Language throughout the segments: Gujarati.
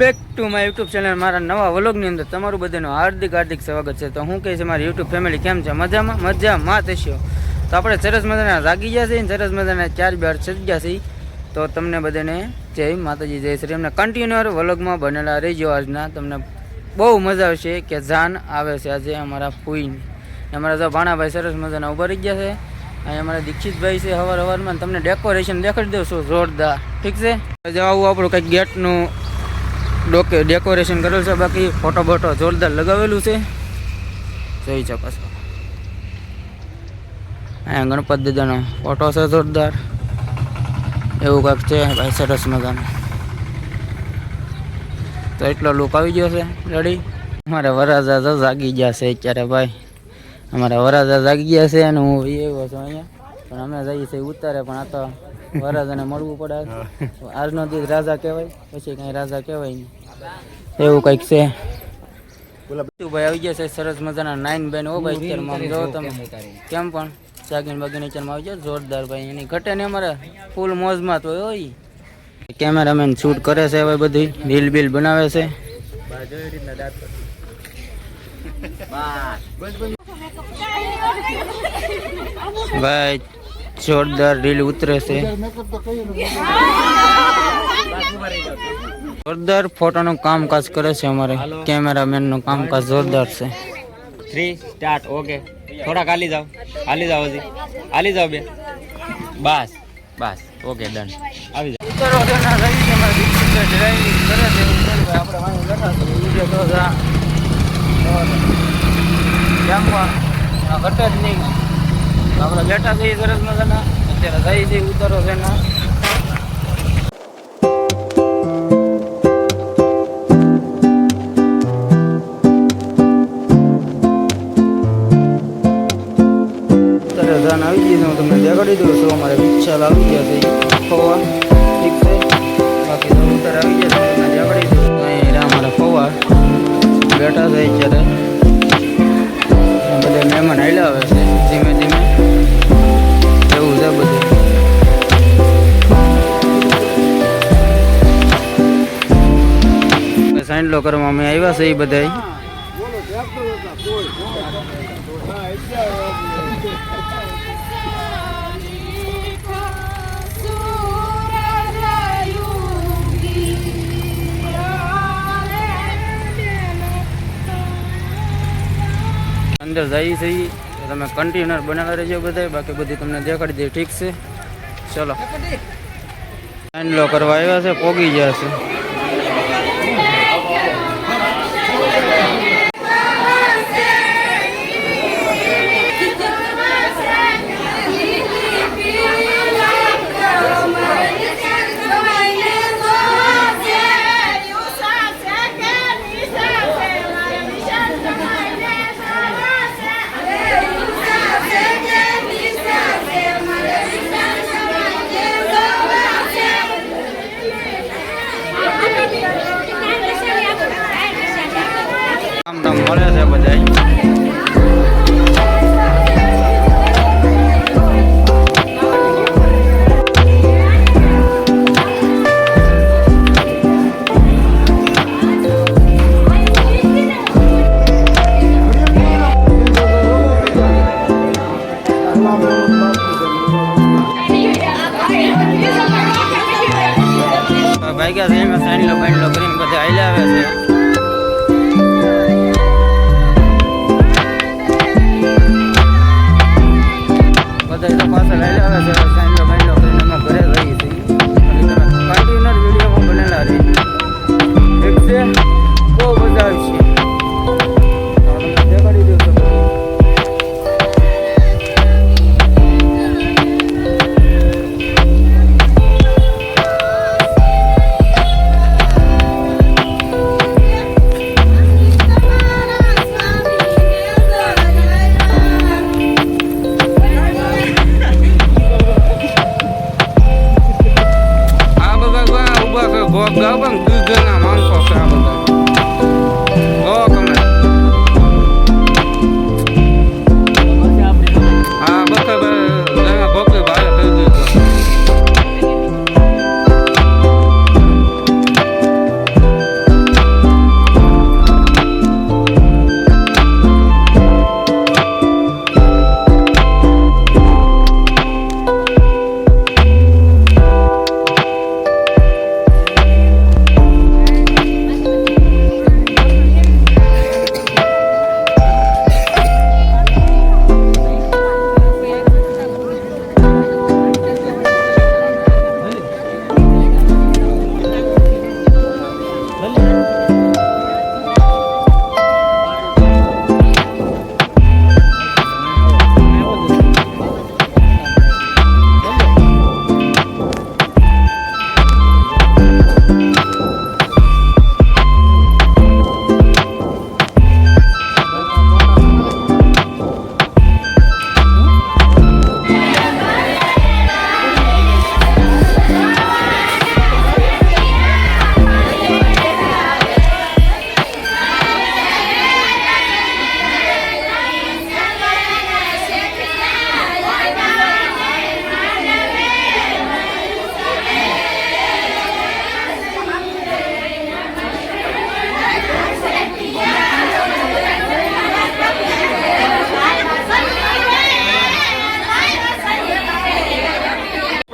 Back to my YouTube channel મારા નવા વ્લોગની અંદર તમારું બધાનું હાર્દિક સ્વાગત છે. તો હું કહે છે મારી યુટ્યુબ ફેમિલી કેમ છે? મજામાં થશો. તો આપણે સરસ મજાના જાગી ગયા છે, સરસ મજાના 4 સજી ગયા છે. તો તમને બધાને જય માતાજી, જય શ્રી. એમને કન્ટિન્યુઅર વ્લોગમાં બનેલા રહેજો. આજના તમને બહુ મજા આવશે કે જાન આવે છે આજે અમારા ફૂઈને. અમારા જો ભાણાભાઈ સરસ મજાના ઉભા રહી ગયા છે. અહીં અમારા દીક્ષિતભાઈ છે હવારમાં. તમને ડેકોરેશન દેખાડી દઉં છું જોરદાર, ઠીક છે. આવું આપણું કંઈક ગેટનું ડેકોરેશન કરેલું છે. બાકી ફોટો બોટો જોરદાર લગાવેલું છે, જોઈ શકો છો. અહીંયા ગણપત દાદાનો ફોટો છે જોરદાર, એવું કાંઈક છે ભાઈ સરસ મજાનું. તો એટલો લુક આવી ગયો છે રેડી. અમારા વરાજા તો જાગી ગયા છે અત્યારે ભાઈ. અમારા વરાજા જાગી ગયા છે અને હું એવો છું અહીંયા. પણ અમે જઈએ છીએ ઉતારે, પણ આ તો વરાજાને મળવું પડે. આજનો દિવસ રાજા કહેવાય, પછી કઈ રાજા કહેવાય નહીં, એવું કંઈક છે. ભાઈ આવી ગયા છે સરસ મજાના 9 બેન. ઓ ભાઈ અત્યારે જો તમે કેમ પણ જાગીને બાગીને ચરમાં આવી જાય જોરદાર ભાઈ. એની ઘટે ને અમારે ફૂલ મોજમાં તો હોય. કેમેરામેન શૂટ કરે છે હવે, બધી રીલ બિલ બનાવે છે ભાઈ. જોરદાર રીલ ઉતરે છે, જોરદાર ફોટોનું કામકાજ કરે છે અમારે કેમેરામેન નું કામકાજ જોરદાર છે. 3 સ્ટાર્ટ. ઓકે, થોડાક હાલી જાઓ હજી હાલી જાઓ બે. બસ ઓકે ડન. આવી જાઓ. આપણે બેઠા છીએ સરસ મજાના. અત્યારે જઈ છીએ ઉતારો છે ના. આવી ગઈ છે, હું તમને દેખાડી દઉં છું. અમારે વિશાલ આવી ગયા છે ફવા, ઠીક છે. બાકી તો ઉત્તર આવી ગયા છે, તમને દેખાડી દઉં. અહીં અમારા ફવા બેઠા છે અત્યારે. બધા મહેમાન હાલ્યા આવે છે ધીમે ધીમે, એવું છે બધું. સાઈન્ડલો કરવા અમે આવ્યા છે એ બધા. અંદર જઈએ છીએ, તમે કન્ટેનર બનાવી રહેજો બધા. બાકી બધી તમને દેખાડી દે, ઠીક છે. ચલો સાઈન્ડલો કરવા આવ્યા છે, પોગી ગયા છે. મળે છે બધા. ભાઈ ગયા છે એમાં સાઈડલો બાઈડલો કરીને બધા હાલ્યા આવે છે. પાછળ આવે છે સાઈડલો બાઈડલો કરીને અમે ઘરે જઈએ છીએ. કન્ટિન્યુઅર વિડીયોમાં બનેલા રહી, ઠીક છે. બહુ મજા આવશે. દેખાડી દઉં છું. Gabang gugana mangkok ke apa kan? Oh kamu. Ah bakal jangan bakal balik lagi.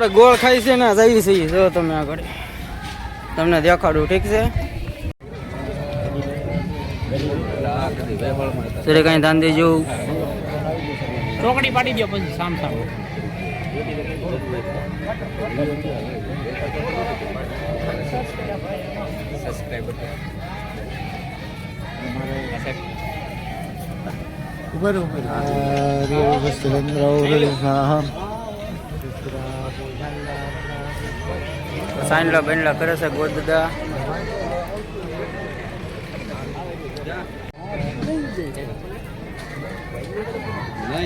આપણે ગોળ ખાઈ છે ને જઈએ છીએ જો તમે આગળ તમને દેખાડું ઠીક છે સરે કઈ ધાંધી જેવું ચોકડી પાડી દો પછી સામ સામ સાંડલા બેંડલા કરે છે ગોદદા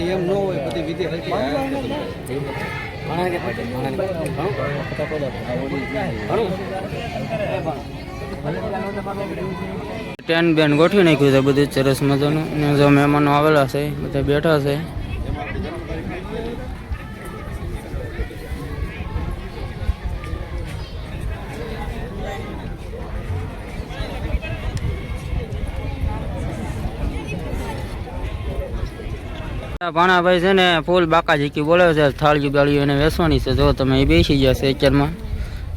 એમ ન હોય બધી વિધિ ટેન બેન ગોઠવી નાખ્યું છે બધું સરસ મજાનું ને જો મહેમાનો આવેલા છે બધા બેઠા છે ભાણાભાઈ છે ને ફૂલ બાકા ઝીકી બોલે છે થાળીઓ બાળીઓ એને વેસવાની છે જો તમે એ બેસી ગયા છે અત્યારમાં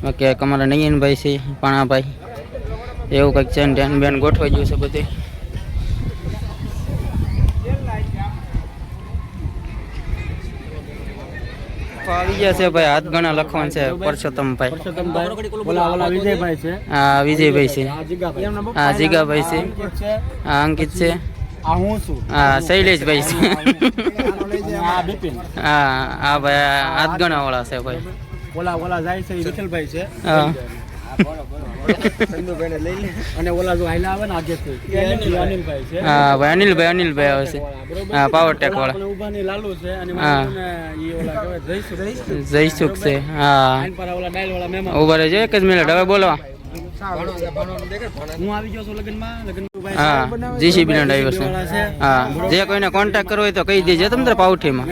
બાકી અમારા નયનભાઈ છે ભાણાભાઈ એવું કંઈક છે ને ટેન બેન ગોઠવાઈ ગયું છે બધી આવી ગયા છે ભાઈ હાથ ગણા લખવાનું છે પરસોત્તમભાઈ વિજયભાઈ છે હા વિજયભાઈ છે હા જીગાભાઈ છે હા અંકિત છે હા શૈલેષભાઈ છે હા હા ભાઈ હાથ ગણા વાળા છે ભાઈ ઓલા જાય છે વિઠ્ઠલભાઈ છે હા અને ઓલા જો હાઈલા આવે ને આગેથી અનિલભાઈ છે હા ભાઈ અનિલભાઈ આવે છે હા પાવર ટેક વાળા ઉભાની લાલુ છે અને હા ઈ ઓલા કહેવાય જયસુખ છે હા પર ઓલા ડાયલ વાળા મહેમાન ઉભા રહેજો એક જ મિનિટ હવે બોલો હું આવી ગયો છું લગનમાં હા જીસીબી ના ડ્રાઈવર છે હા જે કોઈને કોન્ટેક્ટ કરવો હોય તો કહી દેજો તમને પાવઠીમાં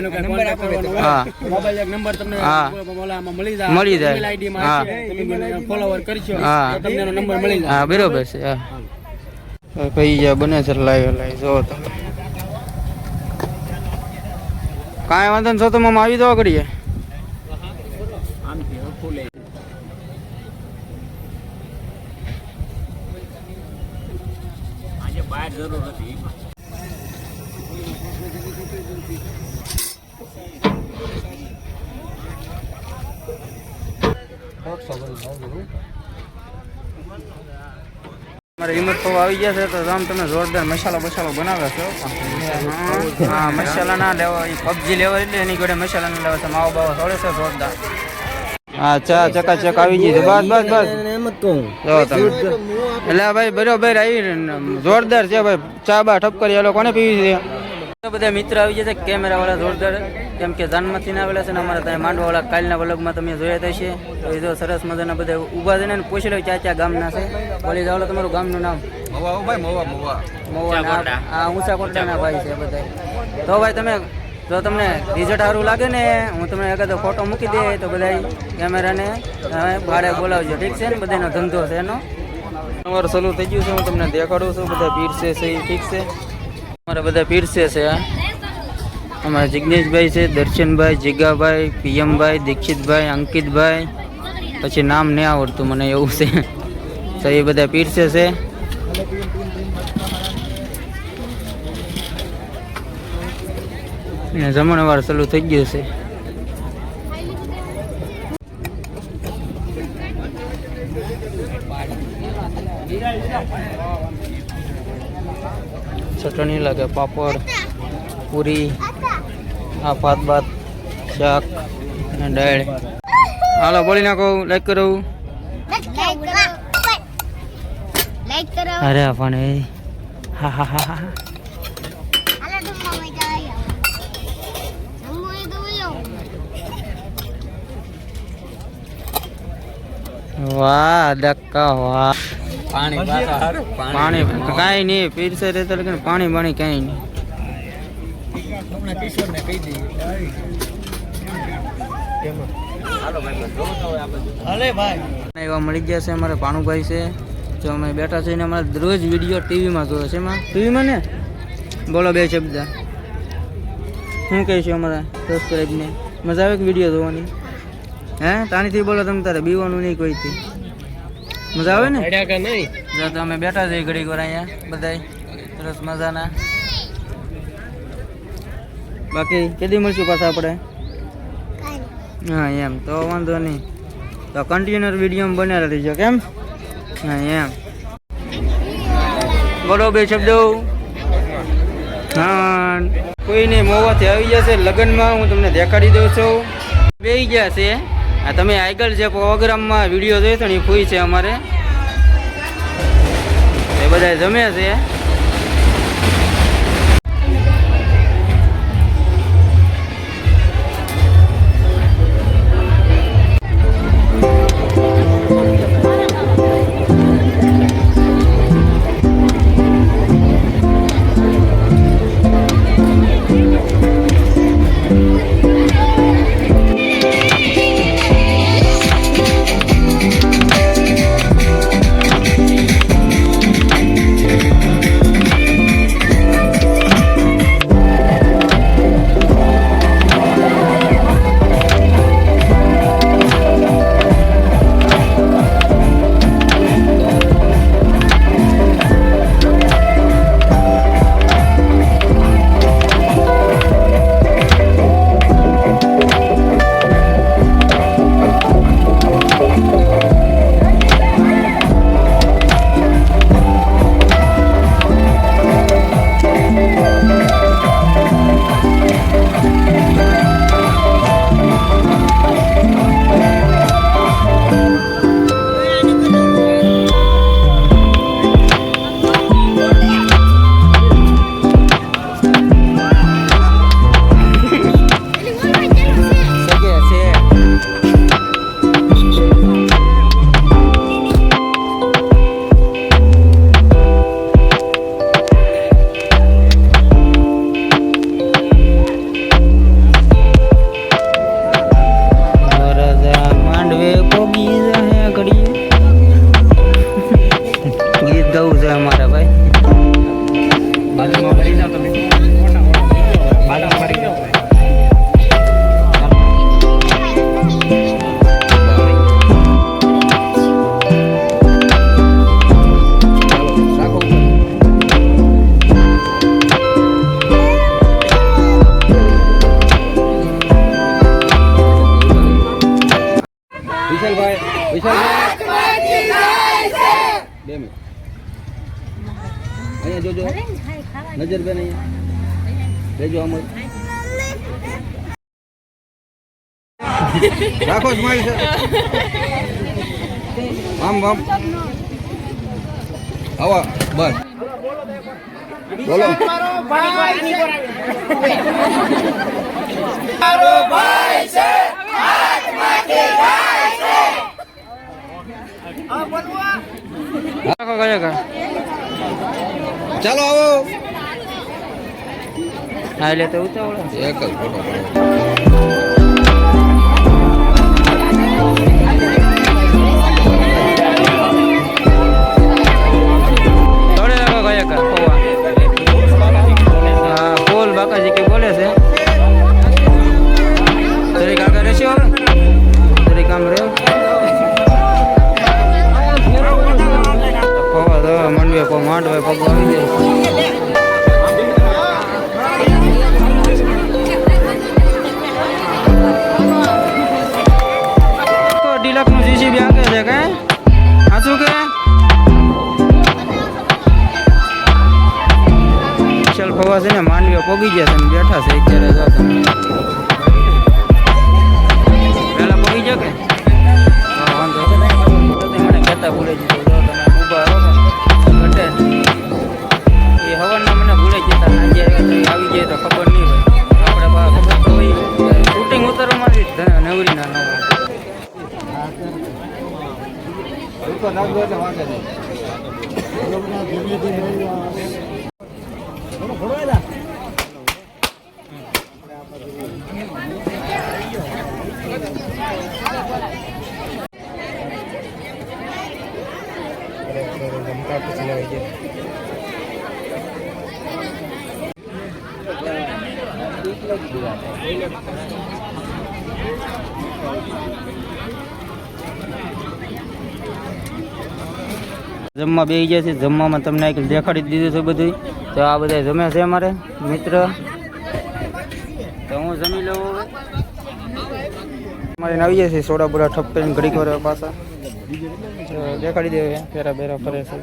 હા મોબાઈલ એક નંબર તમને હા ઓલામાં મળી જાય આઈડી માં હા છે તમે ફોલોવર કરશો હા તો તમને એનો નંબર મળી જાય હા બરોબર છે હા કઈ જા બને છે લાઈવ જો તમે કાંઈ વાંધો ને છો તો મમ આવી દો કરીએ બહાર જરૂર નથી મારે હિંમત પૌવા આવી ગયા છે તો આમ તમે જોરદાર મસાલો બનાવે છો હા મસાલા ના લેવા પબજી લેવા એટલે એની જોડે મસાલા ના લેવા છે માવો બાવો થોડે છે જોરદાર હા ચા ચકાચક આવી ગઈ છે બસ જો તમે એટલે ભાઈ બરોબર આવી જોરદાર છે ભાઈ ચા બા ઠપકરી એ કોને પીવી છે બધા મિત્ર આવી ગયા છે કેમેરા વાળા જોરદાર કેમ કે જાનમાંથી ના આવેલા છે ને અમારા ત્યાં માંડવા વાળા કાલના વ્લોગમાં તમે જોયા થશે તો એ જો સરસ મજાના બધા ઊભા છે ને પૂછી લો ક્યાં ગામના છે બોલી જાવ તમારું ગામનું નામ મોવા હા ઊંચા કોટડાના ભાઈ છે બધા તો ભાઈ તમે જો તમને રિઝલ્ટ સારું લાગે ને હું તમને એકાદો ફોટો મૂકી દે તો બધા કેમેરાને ભાડે બોલાવજો ઠીક છે ને બધાનો ધંધો છે એનો તમારું સલું થઈ ગયું છે હું તમને દેખાડું છું બધા પીરસે છે એ ઠીક છે અમારા બધા પીરસે છે આ અમારા જિગ્નેશભાઈ છે દર્શનભાઈ જીગાભાઈ પીએમભાઈ દીક્ષિતભાઈ અંકિતભાઈ પછી નામ નહીં આવડતું મને એવું છે તો એ બધા પીરસે છે જમણવાર ચાલુ થઈ ગયું છે ચટણી લાગે પાપડ પૂરી આ ભાત શાક અને દાળ હાલો બોલી નાખો લાઈક કરો અરે પણ હા હા હા હા વાહ ડક્કા વાહ પાણી કાંઈ નહીં પીરસે રહેતો પાણી કાંઈ નહીં એવા મળી ગયા છે અમારે પાણુભાઈ છે જો અમે બેઠા છે ને અમારે રોજ વિડીયો ટીવીમાં જોવે છે એમાં ટીવીમાં ને બોલો બે શબ્દ શું કહીશું અમારા સબસ્ક્રાઈબને મજા આવે કે વિડીયો જોવાની હે તાણીથી બોલો તમે તારે બીવાનું નહીં કોઈથી મજા આવે ને અડ્યા કે નહીં જો તો અમે બેઠા છીએ ઘડીક વાર અહીંયા બધાય સરસ મજાના બાકી કેદી મળશું પાછા આપણે હા એમ તો વાંધો નહીં તો કન્ટિન્યુઅર વિડીયો બનાવી રહીજો કેમ હા એમ બોલો બે શબ્દો હા કોઈને મોવાથી આવી જશે લગ્નમાં હું તમને દેખાડી દઉં છું બેસી ગયા છે આ તમે આગળ જે પ્રોગ્રામમાં વિડીયો જોયો છો ને એ ફૂઈ છે અમારે એ બધા જમે છે અહીંયા જોજો નજર બેન અહીંયા લેજો અમર રાખો સ્માઈલ છે આમ આમ આવા બસ બોલો મારો ભાઈ છે હાથમાંથી ગાય છે આ બોલવા રાખો ગયા કા ચાલો આવો હા લે તો ઉતાવળ એક જ ફોટો થોડે રાખો ગયા કા હા બોલ બાકાજી કે બોલે છે તરી કાકા રહેશો તરી કામ રહ્યો પવા દો મંડવે કો માંડવે પગ આવી જાય તો ડિલક્સ નું જીસીબી આગે છે કે આ શું કે ચાલ પવા છે ને માંડવે પગી ગયા છે બેઠા છે અત્યારે જો તમે પહેલા પગી ગયો કે હા વાંધો મને કહેતા ભૂલે દીધો જો તમે ઊભા રહો ઘટે એ હવાના મને ભૂલે જતા આજે આવી જાય તો ખબર નહીં હોય આપણે ખબર તો હોય શૂટિંગ ઉતારવા માંડી નવરી ના નવા જમવા બેસી ગયા છે. જમવામાં તમને આખી દેખાડી જ દીધું છે બધું. તો આ બધા જમે છે અમારે મિત્ર. તો હું જમી લઉં હવે. અમારે આવી જાય છે સોડા બોડા ઠપ કરીને ઘડીક વાર પાછા તો દેખાડી દે ફેરા બેરા ફરે છે.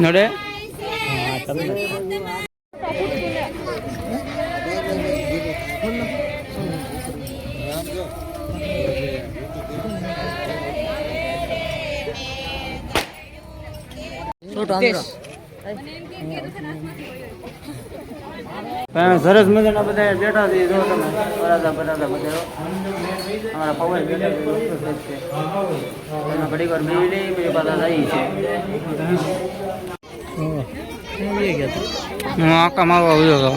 નડે સરસ મજાના બધા બેઠા છે. જો તમે બરાબર બધા અમારા પવન બેઠા છે ઘડીક વાર બેસી લઈ પછી પાછા જઈએ છે. હું આખા મારવા આવ્યો હતો.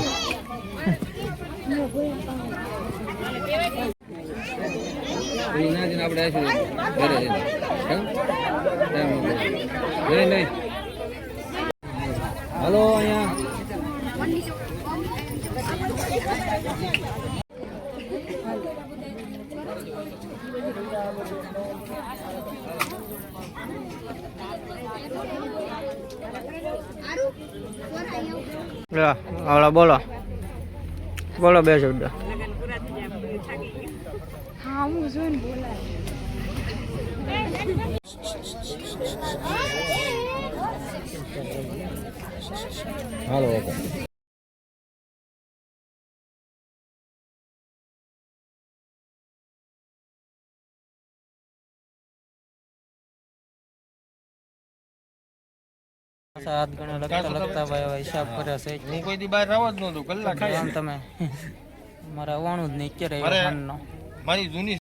હાલો અહીંયા આવડા બોલો બોલો બે શબ્દ. હા હું જોઈને બોલાય. Hello okay. 7 ગણા લગતા ભાઈ હવે હિસાબ કરે છે હું કોઈ દી બહાર આવો જ નહોતો કલાક આમ તમે મારે આવવાનું જ નહીં અત્યારે ફોનનો મારી જૂની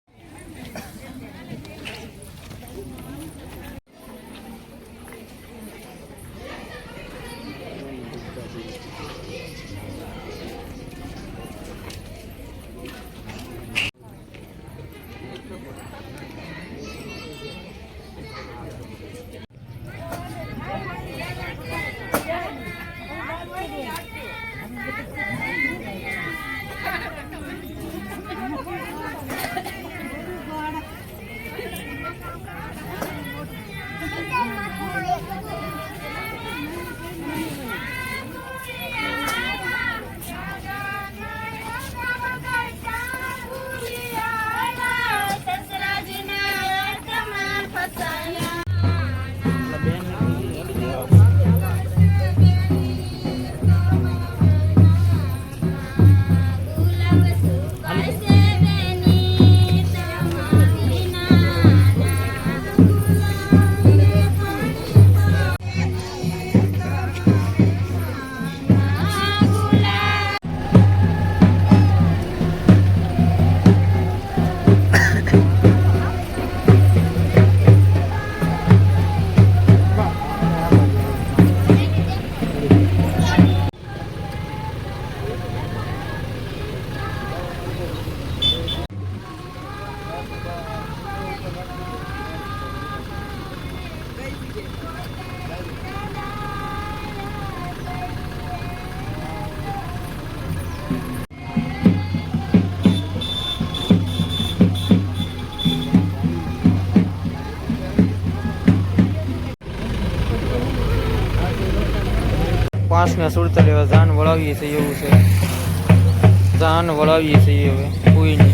પાંચને 47 જાન વળાવીએ છીએ એવું છે જાન વળાવીએ છીએ હવે કોઈની